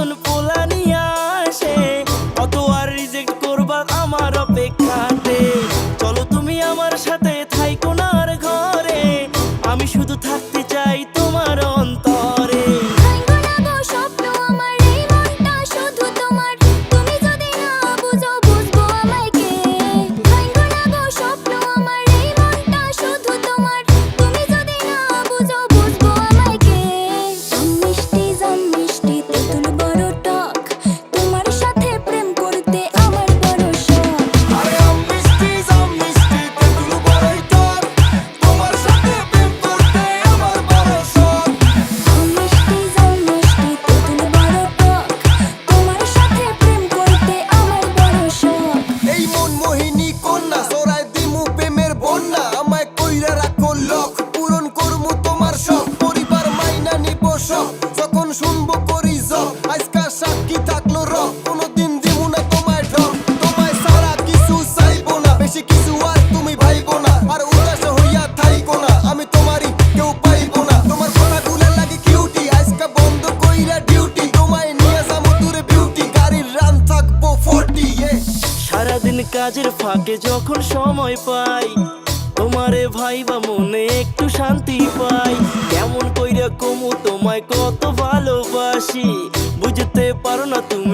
নতুন পোলা নিয়ে আসে, কত আর রিজেক্ট করবা আমার অপেক্ষাতে। চলো তুমি আমার সাথে থাইকো না আর ঘরে, আমি শুধু থাকতে চাই তোমার অন্তরে। যখন শুনবো করি জব আজকা সাক্ষী থাকলো রব, কোনোদিন দিমু না তোমায় ঢপ। তোমায় সারা কিছু চাইবো না, বেশি কিছু আর তুমি ভাইবো না, আর উদাস হইয়া থাইকো না, আমি তোমারই কেউ পাইবো না। তোমার কথাগুলো লাগে কিউটি, আজকা বন্ধ কইরা ডিউটি, তোমায় নিয়ে যাবো দূরে বিউটি, গাড়ির রান থাকবো 40। সারাদিন কাজের ফাঁকে যখন সময় পাই, তোমারে ভাইবা মনে একটু শান্তি পাই। কেমন কইরা কমু তোমায় কত ভালোবাসি, বুঝতে পারো না তুমি